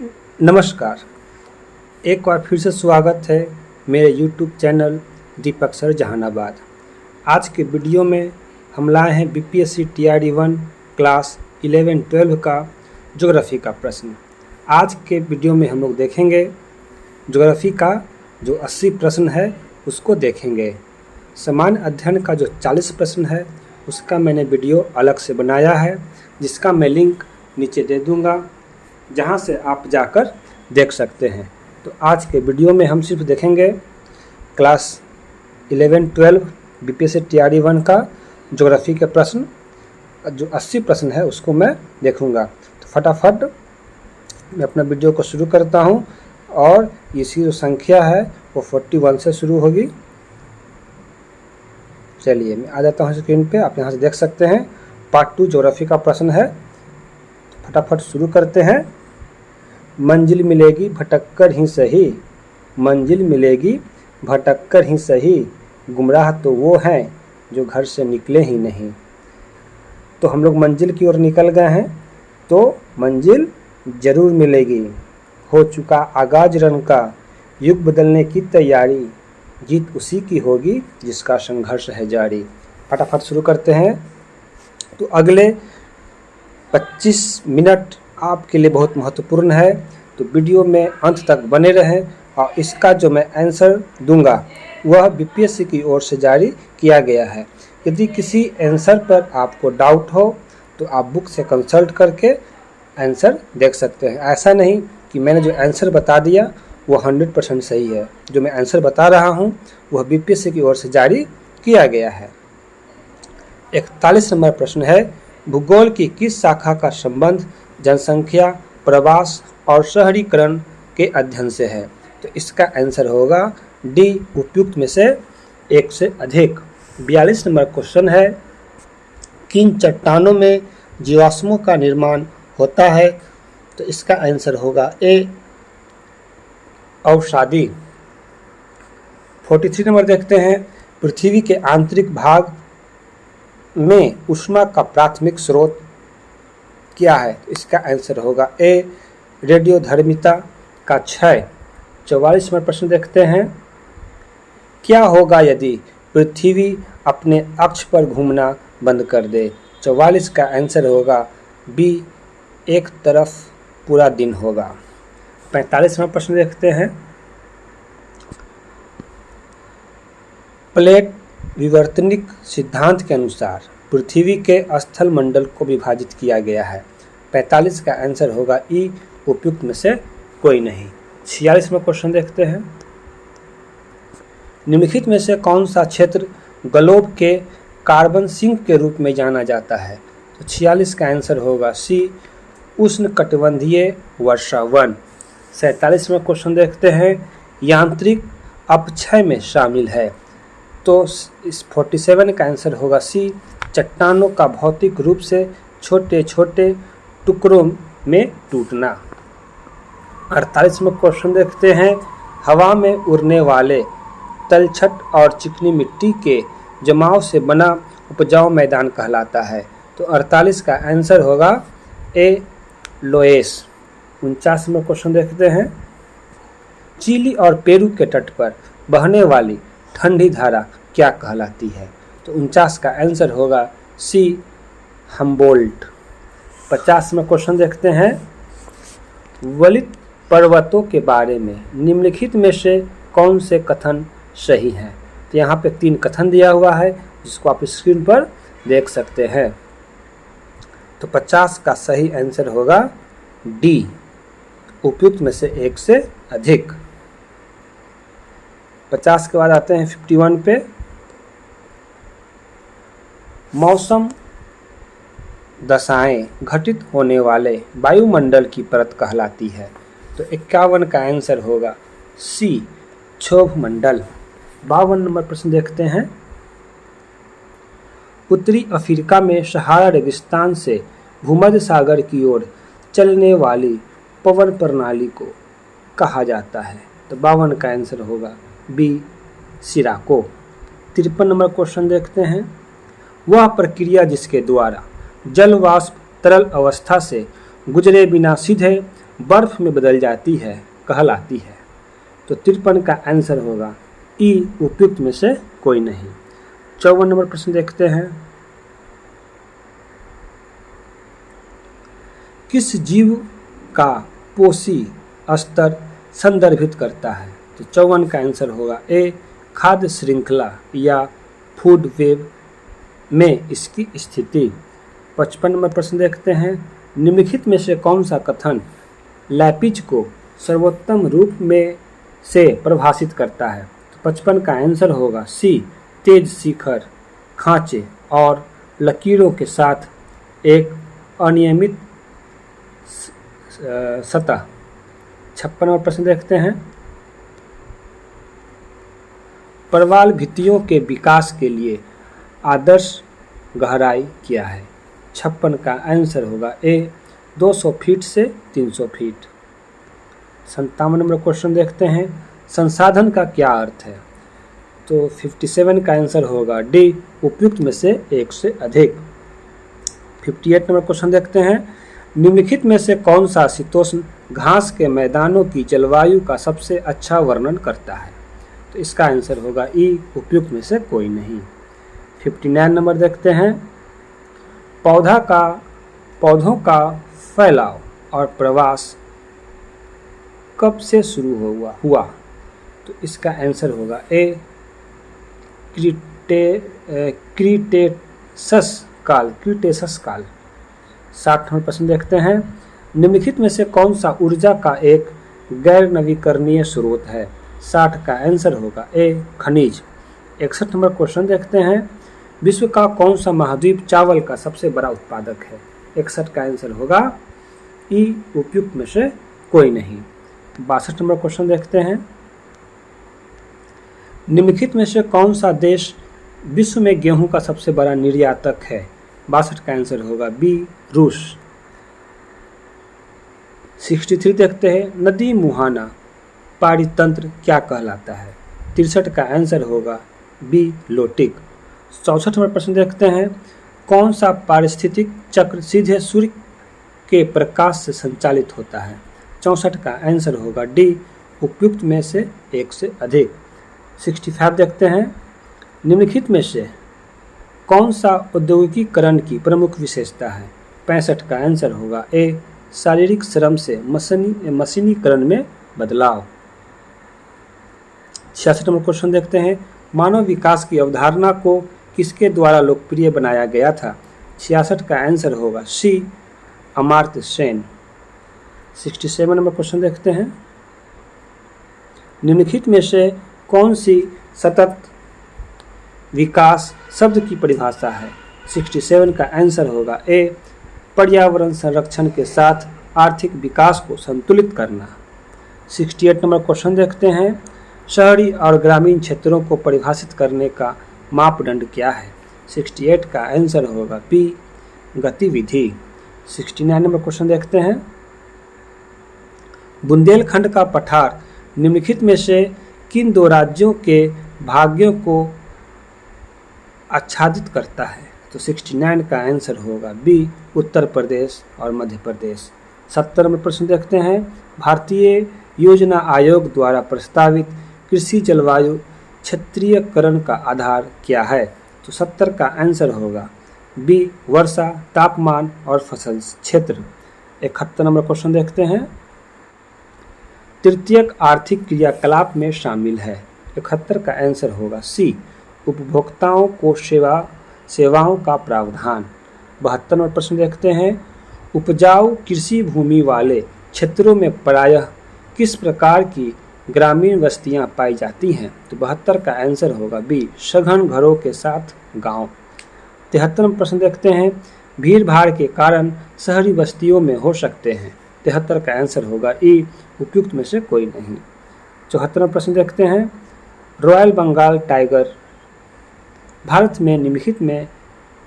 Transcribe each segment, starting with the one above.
नमस्कार। एक बार फिर से स्वागत है मेरे YouTube चैनल दीपक सर जहानाबाद। आज के वीडियो में हम लाए हैं BPSC TRD1 क्लास 11-12 का ज्योग्राफी का प्रश्न। आज के वीडियो में हम लोग देखेंगे ज्योग्राफी का जो 80 प्रश्न है उसको देखेंगे। सामान्य अध्ययन का जो 40 प्रश्न है उसका मैंने वीडियो अलग से बनाया है, जिसका मैं लिंक नीचे दे दूंगा, जहां से आप जाकर देख सकते हैं। तो आज के वीडियो में हम सिर्फ देखेंगे क्लास 11-12 BPSC TRD1 का ज्योग्राफी के प्रश्न। जो 80 प्रश्न है उसको मैं देखूंगा। तो फटाफट मैं अपना वीडियो को शुरू करता हूं और इसकी जो संख्या है वो 41 से शुरू होगी। चलिए मैं आ जाता हूं स्क्रीन पे, आप यहाँ से देख सकते हैं। पार्ट 2 ज्योग्राफी का प्रश्न है। फटाफट शुरू करते हैं। मंजिल मिलेगी भटक कर ही सही, मंजिल मिलेगी भटक कर ही सही, गुमराह तो वो हैं जो घर से निकले ही नहीं। तो हम लोग मंजिल की ओर निकल गए हैं, तो मंजिल जरूर मिलेगी। हो चुका आगाज रन का, युग बदलने की तैयारी, जीत उसी की होगी जिसका संघर्ष है जारी। फटाफट शुरू करते हैं। तो अगले 25 मिनट आपके लिए बहुत महत्वपूर्ण है, तो वीडियो में अंत तक बने रहें। और इसका जो मैं आंसर दूंगा वह BPSC की ओर से जारी किया गया है। यदि किसी आंसर पर आपको डाउट हो तो आप बुक से कंसल्ट करके आंसर देख सकते हैं। ऐसा नहीं कि मैंने जो आंसर बता दिया वो 100% सही है। जो मैं आंसर बता रहा हूँ वह BPSC की ओर से जारी किया गया है। 41 नंबर प्रश्न है, भूगोल की किस शाखा का संबंध जनसंख्या, प्रवास और शहरीकरण के अध्ययन से है? तो इसका आंसर होगा डी, उपयुक्त में से एक से अधिक। 42 नंबर क्वेश्चन है, किन चट्टानों में जीवाश्मों का निर्माण होता है? तो इसका आंसर होगा ए, अवसादी। 43 नंबर देखते हैं, पृथ्वी के आंतरिक भाग में ऊष्मा का प्राथमिक स्रोत क्या है? इसका आंसर होगा ए, रेडियोधर्मिता का क्षय। 44वां प्रश्न देखते हैं, क्या होगा यदि पृथ्वी अपने अक्ष पर घूमना बंद कर दे? 44 का आंसर होगा बी, एक तरफ पूरा दिन होगा। 45वां प्रश्न देखते हैं, प्लेट विवर्तनिक सिद्धांत के अनुसार पृथ्वी के स्थल मंडल को विभाजित किया गया है। 45 का आंसर होगा ई, उपयुक्त में से कोई नहीं। 46वां क्वेश्चन देखते हैं, निम्नलिखित में से कौन सा क्षेत्र ग्लोब के कार्बन सिंक के रूप में जाना जाता है? तो 46 का आंसर होगा सी, उष्णकटिबंधीय वर्षा वन। 47वां क्वेश्चन देखते हैं, यांत्रिक अपक्षय में शामिल है? तो इस 47 का आंसर होगा सी, चट्टानों का भौतिक रूप से छोटे छोटे टुकड़ों में टूटना। 48वां क्वेश्चन देखते हैं, हवा में उड़ने वाले तलछट और चिकनी मिट्टी के जमाव से बना उपजाऊ मैदान कहलाता है? तो 48 का आंसर होगा ए, लोएस। 49वां क्वेश्चन देखते हैं, चिली और पेरू के तट पर बहने वाली ठंडी धारा क्या कहलाती है? तो 49 का आंसर होगा सी, हम्बोल्ट। 50वां क्वेश्चन देखते हैं, वलित पर्वतों के बारे में निम्नलिखित में से कौन से कथन सही हैं? तो यहाँ पे 3 कथन दिया हुआ है, जिसको आप स्क्रीन पर देख सकते हैं। तो 50 का सही आंसर होगा डी, उपयुक्त में से एक से अधिक। 50 के बाद आते हैं 51 पे, मौसम दशाएं घटित होने वाले वायुमंडल की परत कहलाती है? तो 51 का आंसर होगा सी, क्षोभ मंडल। 52 नंबर प्रश्न देखते हैं, उत्तरी अफ्रीका में सहारा रेगिस्तान से भूमध्य सागर की ओर चलने वाली पवन प्रणाली को कहा जाता है? तो 52 का आंसर होगा बी, सिराको। 53 नंबर क्वेश्चन देखते हैं, वह प्रक्रिया जिसके द्वारा जल वाष्प तरल अवस्था से गुजरे बिना सीधे बर्फ में बदल जाती है कहलाती है। तो 53 का आंसर होगा ई, उपयुक्त में से कोई नहीं। 54 नंबर प्रश्न देखते हैं। किस जीव का पोषी स्तर संदर्भित करता है? तो 54 का आंसर होगा ए, खाद्य श्रृंखला या फूड वेब में इसकी स्थिति। 55 नंबर प्रश्न देखते हैं। निम्नलिखित में से कौन सा कथन लैपिज को सर्वोत्तम रूप में से परिभाषित करता है? तो 55 का आंसर होगा सी, तेज शिखर, खांचे और लकीरों के साथ एक अनियमित सतह। 56 नंबर प्रश्न देखते हैं। प्रवाल भित्तियों के विकास के लिए आदर्श गहराई क्या है? 56 का आंसर होगा ए, 200 फीट से 300 फीट। 57 नंबर क्वेश्चन देखते हैं। संसाधन का क्या अर्थ है? तो 57 का आंसर होगा डी, उपयुक्त में से एक से अधिक। 58 नंबर क्वेश्चन देखते हैं। निम्नलिखित में से कौन सा शीतोष्ण घास के मैदानों की जलवायु का सबसे अच्छा वर्णन करता है? तो इसका आंसर होगा ई, उपयुक्त में से कोई नहीं। 59 नंबर देखते हैं। पौधों का फैलाव और प्रवास कब से शुरू हुआ? तो इसका आंसर होगा ए, क्रीटेसस काल। 60 नंबर प्रश्न देखते हैं। निम्नलिखित में से कौन सा ऊर्जा का एक गैर नवीकरणीय स्रोत है? 60 का आंसर होगा ए, खनिज। 61 नंबर क्वेश्चन देखते हैं। विश्व का कौन सा महाद्वीप चावल का सबसे बड़ा उत्पादक है? 61 का आंसर होगा ई, उपयुक्त में से कोई नहीं। 62 नंबर क्वेश्चन देखते हैं। निम्नलिखित में से कौन सा देश विश्व में गेहूं का सबसे बड़ा निर्यातक है? 62 का आंसर होगा बी, रूस। 63 देखते हैं। नदी मुहाना पारितंत्र क्या कहलाता है? 63 का आंसर होगा बी, लोटिक। 64 नंबर प्रश्न देखते हैं। कौन सा पारिस्थितिक चक्र सीधे सूर्य के प्रकाश से संचालित होता है? 64 का आंसर होगा डी, उपयुक्त में से एक से अधिक। 65 देखते हैं। निम्नलिखित में से कौन सा औद्योगिकीकरण की प्रमुख विशेषता है? 65 का आंसर होगा ए, शारीरिक श्रम से मशीनीकरण में बदलाव। 66 नंबर क्वेश्चन देखते हैं। मानव विकास की अवधारणा को किसके द्वारा लोकप्रिय बनाया गया था? 66 का आंसर होगा सी, अमर्त्य सेन। 67 नंबर क्वेश्चन देखते हैं। निम्नलिखित में से कौन सी सतत विकास शब्द की परिभाषा है? 67 का आंसर होगा ए, पर्यावरण संरक्षण के साथ आर्थिक विकास को संतुलित करना। 68 नंबर क्वेश्चन देखते हैं। शहरी और ग्रामीण क्षेत्रों को परिभाषित करने का मापदंड क्या है? 68 का आंसर होगा बी, गतिविधि। 69 नंबर क्वेश्चन देखते हैं। बुंदेलखंड का पठार निम्नलिखित में से किन दो राज्यों के भाग्यों को आच्छादित करता है? तो 69 का आंसर होगा बी, उत्तर प्रदेश और मध्य प्रदेश। 70 नंबर प्रश्न देखते हैं। भारतीय योजना आयोग द्वारा प्रस्तावित कृषि जलवायु क्षेत्रीयकरण का आधार क्या है? तो 70 का आंसर होगा बी, वर्षा, तापमान और फसल क्षेत्र। 71 नंबर क्वेश्चन देखते हैं। तृतीयक आर्थिक क्रियाकलाप में शामिल है? 71 का आंसर होगा सी, उपभोक्ताओं को सेवाओं का प्रावधान। 72 नंबर प्रश्न देखते हैं। उपजाऊ कृषि भूमि वाले क्षेत्रों में प्रायः किस प्रकार की ग्रामीण बस्तियां पाई जाती हैं? तो 72 का आंसर होगा बी, सघन घरों के साथ गांव। 73 नंबर प्रश्न देखते हैं। भीड़ भाड़ के कारण शहरी बस्तियों में हो सकते हैं? 73 का आंसर होगा ई, उपयुक्त में से कोई नहीं। 74 नंबर प्रश्न देखते हैं। रॉयल बंगाल टाइगर भारत में निम्नलिखित में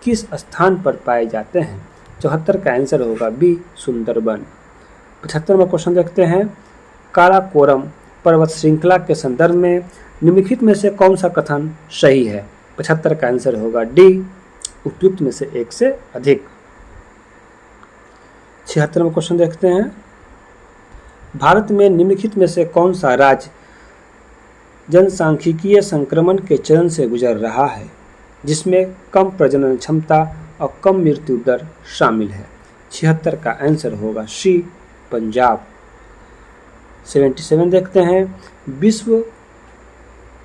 किस स्थान पर पाए जाते हैं? 74 का आंसर होगा बी, सुंदरबन। 75 नंबर क्वेश्चन देखते हैं। काराकोरम पर्वत श्रृंखला के संदर्भ में निम्नलिखित में से कौन सा कथन सही है? 75 का आंसर होगा डी, उपयुक्त में से एक से अधिक। 76 नंबर क्वेश्चन देखते हैं। भारत में निम्नलिखित में से कौन सा राज्य जनसांख्यिकीय संक्रमण के चरण से गुजर रहा है जिसमें कम प्रजनन क्षमता और कम मृत्यु दर शामिल है? 76 का आंसर होगा सी, पंजाब। 77 देखते हैं, विश्व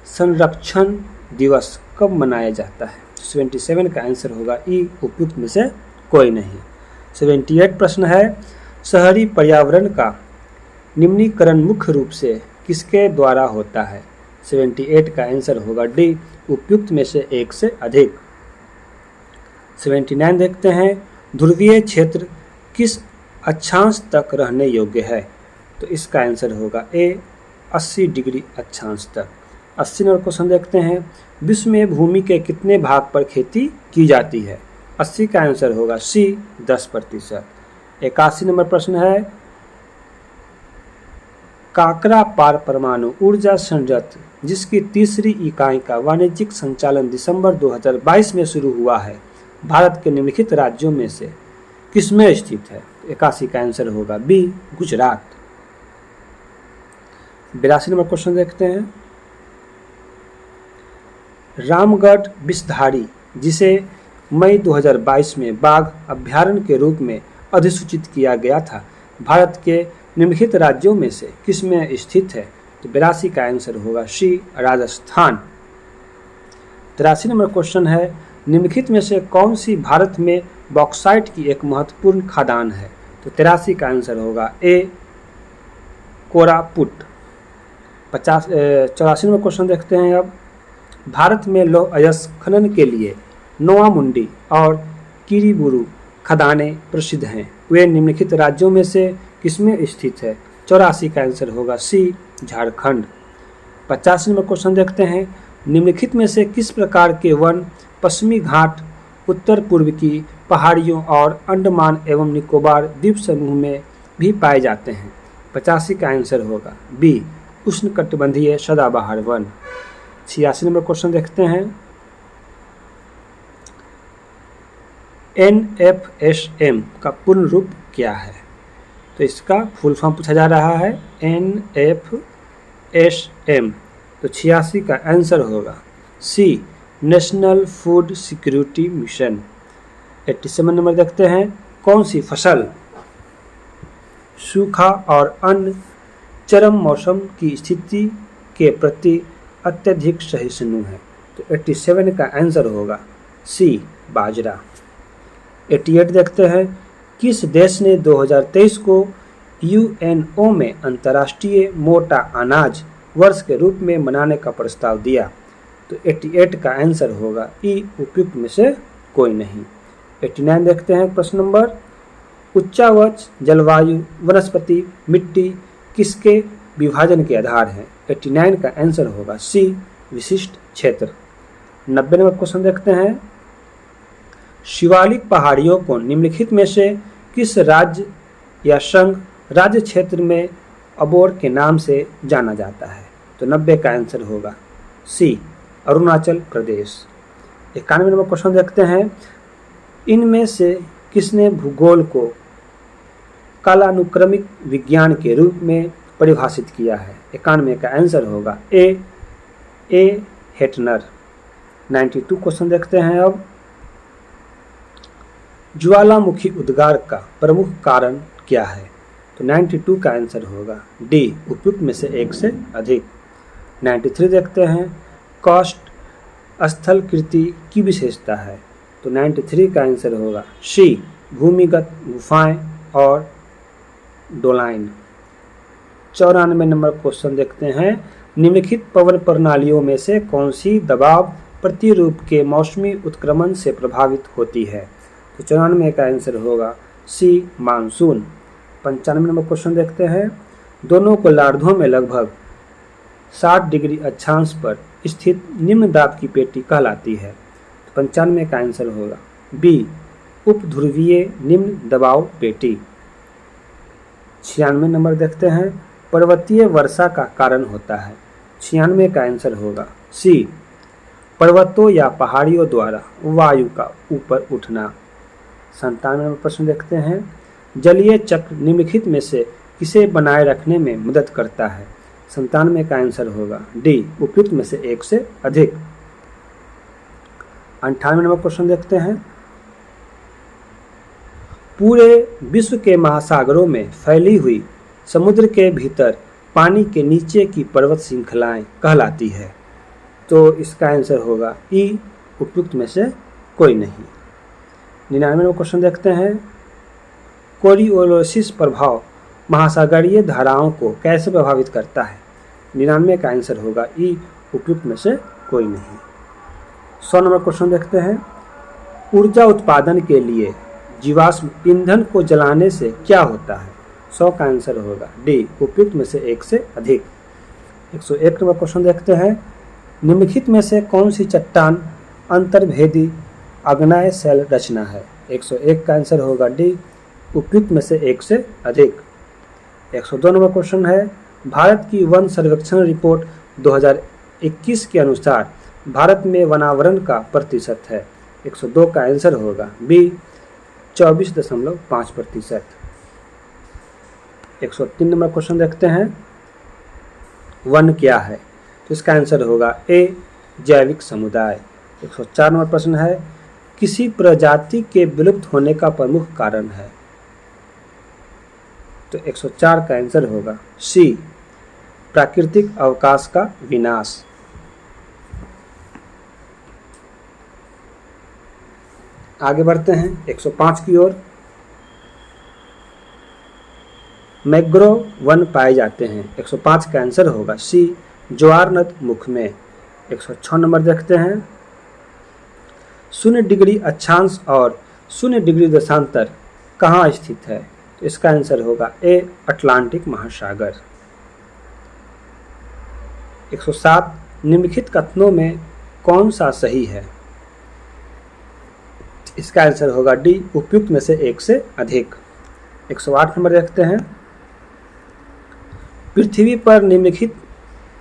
संरक्षण दिवस कब मनाया जाता है? 77 का आंसर होगा ई, उपयुक्त में से कोई नहीं। 78 प्रश्न है, शहरी पर्यावरण का निम्नीकरण मुख्य रूप से किसके द्वारा होता है? 78 का आंसर होगा डी, उपयुक्त में से एक से अधिक। 79 देखते हैं, ध्रुवीय क्षेत्र किस अक्षांश तक रहने योग्य है? तो इसका आंसर होगा ए, 80 डिग्री अक्षांश तक। 80 नंबर क्वेश्चन देखते हैं, विश्व में भूमि के कितने भाग पर खेती की जाती है? 80 का आंसर होगा सी, 10%। 81 नंबर प्रश्न है, काकरापार परमाणु ऊर्जा संयंत्र जिसकी तीसरी इकाई का वाणिज्यिक संचालन दिसंबर 2022 में शुरू हुआ है, भारत के निम्नलिखित राज्यों में से किसमें स्थित है? 81 का आंसर होगा बी, गुजरात। 82 नंबर क्वेश्चन देखते हैं, रामगढ़ विषधारी जिसे मई 2022 में बाघ अभ्यारण्य के रूप में अधिसूचित किया गया था, भारत के निम्नलिखित राज्यों में से किसमें स्थित है? तो 82 का आंसर होगा सी, राजस्थान। 83 नंबर क्वेश्चन है, निम्नलिखित में से कौन सी भारत में बॉक्साइट की एक महत्वपूर्ण खदान है? तो 83 का आंसर होगा ए, कोरापुट। 84 नंबर क्वेश्चन देखते हैं अब, भारत में लौह अयस्क खनन के लिए नोआमुंडी और किरीबुरू खदानें प्रसिद्ध हैं, वे निम्नलिखित राज्यों में से किसमें स्थित है? 84 का आंसर होगा सी, झारखंड। 50 नंबर क्वेश्चन देखते हैं, निम्नलिखित में से किस प्रकार के वन पश्चिमी घाट, उत्तर पूर्व की पहाड़ियों और अंडमान एवं निकोबार द्वीप समूह में भी पाए जाते हैं? 85 का आंसर होगा बी, उष्णकटिबंधीय सदाबहार वन। 86 नंबर क्वेश्चन देखते हैं, NFSM का पूर्ण रूप क्या है? तो इसका फुल फॉर्म पूछा जा रहा है, NFSM। तो 86 का आंसर होगा C, national food security mission. 87 number देखते हैं, कौन सी फसल सूखा और अन्य चरम मौसम की स्थिति के प्रति अत्यधिक सहिष्णु है? तो 87 का आंसर होगा सी, बाजरा। 88 देखते हैं, किस देश ने 2023 को UNO में अंतर्राष्ट्रीय मोटा अनाज वर्ष के रूप में मनाने का प्रस्ताव दिया? तो 88 का आंसर होगा ई, उपयुक्त में से कोई नहीं। 89 देखते हैं प्रश्न नंबर, उच्चावच जलवायु वनस्पति मिट्टी किसके विभाजन के आधार है? 89 का आंसर होगा सी, विशिष्ट क्षेत्र। 90 नंबर क्वेश्चन देखते हैं, शिवालिक पहाड़ियों को निम्नलिखित में से किस राज्य या संघ राज्य क्षेत्र में अबोर के नाम से जाना जाता है? तो 90 का आंसर होगा सी, अरुणाचल प्रदेश। 91 नंबर क्वेश्चन देखते हैं, इनमें से किसने भूगोल को कालानुक्रमिक विज्ञान के रूप में परिभाषित किया है? 91 का आंसर होगा ए, हेटनर। 92 क्वेश्चन देखते हैं अब, ज्वालामुखी उद्गार का प्रमुख कारण क्या है? तो 92 का आंसर होगा डी, उपयुक्त में से एक से अधिक। 93 देखते हैं, कास्ट स्थलकृति की विशेषता है? तो 93 का आंसर होगा सी, भूमिगत गुफाएं और डोलाइन। 94 नंबर क्वेश्चन देखते हैं, निम्नलिखित पवन प्रणालियों में से कौन सी दबाव प्रतिरूप के मौसमी उत्क्रमण से प्रभावित होती है? तो 94 का आंसर होगा सी, मानसून। 95 नंबर क्वेश्चन देखते हैं, दोनों गोलार्धों में लगभग 60 डिग्री अक्षांश पर स्थित निम्न दाब की पेटी कहलाती है? तो 95 का आंसर होगा बी, उपध्रुवीय निम्न दबाव पेटी। 96 नंबर देखते हैं, पर्वतीय वर्षा का कारण होता है? 96 का आंसर होगा सी, पर्वतों या पहाड़ियों द्वारा वायु का ऊपर उठना। 97 नंबर प्रश्न देखते हैं, जलीय चक्र निम्नलिखित में से किसे बनाए रखने में मदद करता है? 97 का आंसर होगा डी, उपयुक्त में से एक से अधिक। 98 नंबर क्वेश्चन देखते हैं। पूरे विश्व के महासागरों में फैली हुई समुद्र के भीतर पानी के नीचे की पर्वत श्रृंखलाएं कहलाती है। तो इसका आंसर होगा ई, उपयुक्त में से कोई नहीं। 99 नंबर क्वेश्चन देखते हैं। कोरियोलिसिस प्रभाव महासागरीय धाराओं को कैसे प्रभावित करता है? 99 का आंसर होगा ई, उपयुक्त में से कोई नहीं। 100 नंबर क्वेश्चन देखते हैं। ऊर्जा उत्पादन के लिए जीवाश्म ईंधन को जलाने से क्या होता है? 100 का आंसर होगा डी, उपयुक्त में से एक से अधिक। 101 नंबर क्वेश्चन देखते हैं। निम्नलिखित में से कौन सी चट्टान अंतर्भेदी आग्नेय शैल रचना है? 101 का आंसर होगा डी, उपयुक्त में से एक से अधिक। 102 नंबर क्वेश्चन है। भारत की वन सर्वेक्षण रिपोर्ट 2021 के अनुसार भारत में वनावरण का प्रतिशत है? 102 का आंसर होगा बी, 24.5%। 103 नंबर क्वेश्चन देखते हैं। वन क्या है? तो इसका आंसर होगा ए, जैविक समुदाय। 104 नंबर प्रश्न है। किसी प्रजाति के विलुप्त होने का प्रमुख कारण है? तो 104 का आंसर होगा सी, प्राकृतिक अवकाश का विनाश। आगे बढ़ते हैं 105 की ओर। मैंग्रोव वन पाए जाते हैं? 105 का आंसर होगा सी, ज्वार नद मुख में। 106 नंबर देखते हैं। 0 डिग्री अक्षांश और 0 डिग्री देशांतर कहाँ स्थित है? तो इसका आंसर होगा ए, अटलांटिक महासागर। 107 निम्नलिखित कथनों में कौन सा सही है? इसका आंसर होगा डी, उपयुक्त में से एक से अधिक। 108 नंबर देखते हैं। पृथ्वी पर निम्नलिखित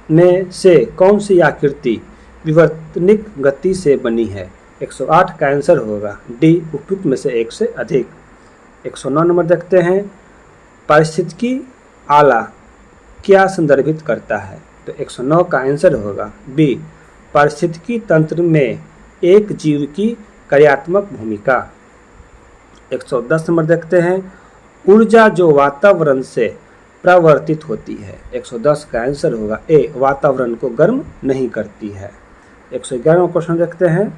में से कौन सी आकृति विवर्तनिक गति से बनी है? 108 का आंसर होगा डी, उपयुक्त में से एक से अधिक। 109 नंबर देखते हैं। पारिस्थितिकी आला क्या संदर्भित करता है? तो 109 का आंसर होगा बी, पारिस्थितिकी तंत्र में एक जीव की कार्यात्मक भूमिका। 110 नंबर देखते हैं। ऊर्जा जो वातावरण से प्रवर्तित होती है? 110 का आंसर होगा ए, वातावरण को गर्म नहीं करती है। 111 क्वेश्चन देखते हैं।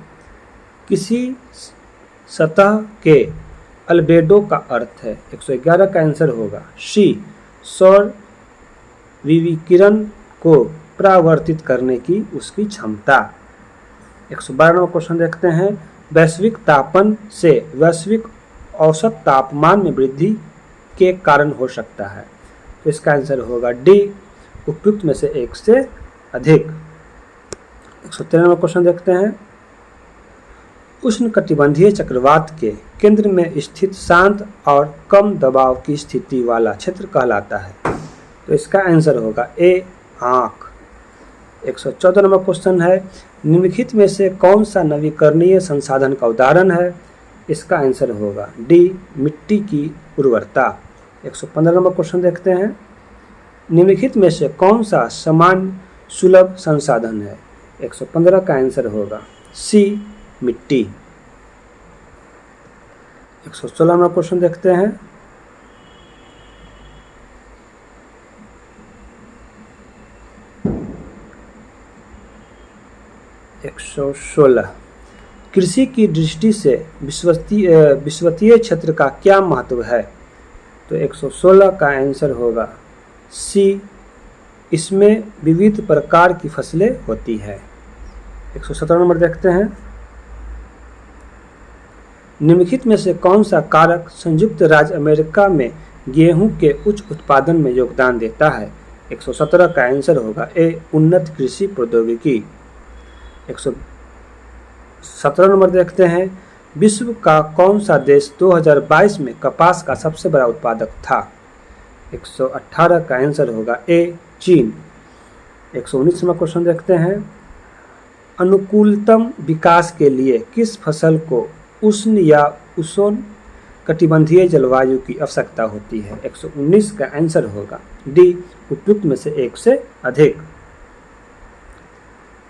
किसी सतह के अल्बेडो का अर्थ है? 111 का आंसर होगा सी, सौर विकिरण को परावर्तित करने की उसकी क्षमता। 112 क्वेश्चन देखते हैं। वैश्विक तापन से वैश्विक औसत तापमान में वृद्धि के कारण हो सकता है? तो इसका आंसर होगा डी, उपयुक्त में से एक से अधिक। 113 क्वेश्चन देखते हैं। उष्णकटिबंधीय चक्रवात के केंद्र में स्थित शांत और कम दबाव की स्थिति वाला क्षेत्र कहलाता है? तो इसका आंसर होगा ए, आँख। 114 नंबर क्वेश्चन है। निम्नलिखित में से कौन सा नवीकरणीय संसाधन का उदाहरण है? इसका आंसर होगा डी, मिट्टी की उर्वरता। 115 नंबर क्वेश्चन देखते हैं। निम्नलिखित में से कौन सा सामान्य सुलभ संसाधन है? 115 का आंसर होगा सी, मिट्टी। 116 नंबर क्वेश्चन देखते हैं। कृषि की दृष्टि से विषुवतीय क्षेत्र का क्या महत्व है? तो 116 का आंसर होगा सी, इसमें विविध प्रकार की फसलें होती है। 117 नंबर देखते हैं। निम्नलिखित में से कौन सा कारक संयुक्त राज्य अमेरिका में गेहूं के उच्च उत्पादन में योगदान देता है? 117 का आंसर होगा ए, उन्नत कृषि प्रौद्योगिकी। 117 नंबर देखते हैं। विश्व का कौन सा देश 2022 में कपास का सबसे बड़ा उत्पादक था? 118 का आंसर होगा ए, चीन। 119 नंबर क्वेश्चन देखते हैं। अनुकूलतम विकास के लिए किस फसल को उष्ण या उष्ण कटिबंधीय जलवायु की आवश्यकता होती है? 119 का आंसर होगा डी, उपयुक्त में से एक से अधिक।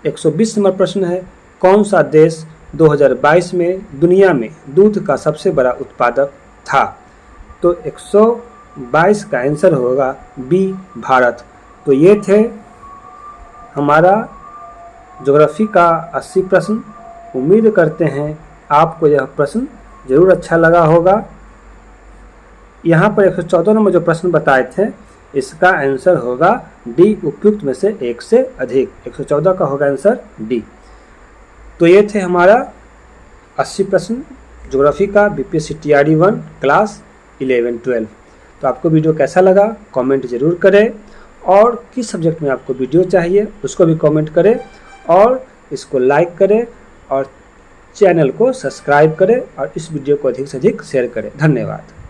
120 नंबर प्रश्न है, कौन सा देश 2022 में दुनिया में दूध का सबसे बड़ा उत्पादक था? तो 122 का आंसर होगा बी, भारत। तो ये थे हमारा ज्योग्राफी का 80 प्रश्न। उम्मीद करते हैं आपको यह प्रश्न जरूर अच्छा लगा होगा। यहाँ पर 114 नंबर जो प्रश्न बताए थे इसका आंसर होगा डी, उपयुक्त में से एक से अधिक। 114 का होगा आंसर डी। तो ये थे हमारा 80 प्रश्न ज्योग्राफी का बीपीएससी टीआरडी 1 क्लास 11-12। तो आपको वीडियो कैसा लगा कमेंट जरूर करें, और किस सब्जेक्ट में आपको वीडियो चाहिए उसको भी कमेंट करें, और इसको लाइक करें और चैनल को सब्सक्राइब करें और इस वीडियो को अधिक से अधिक शेयर करें। धन्यवाद।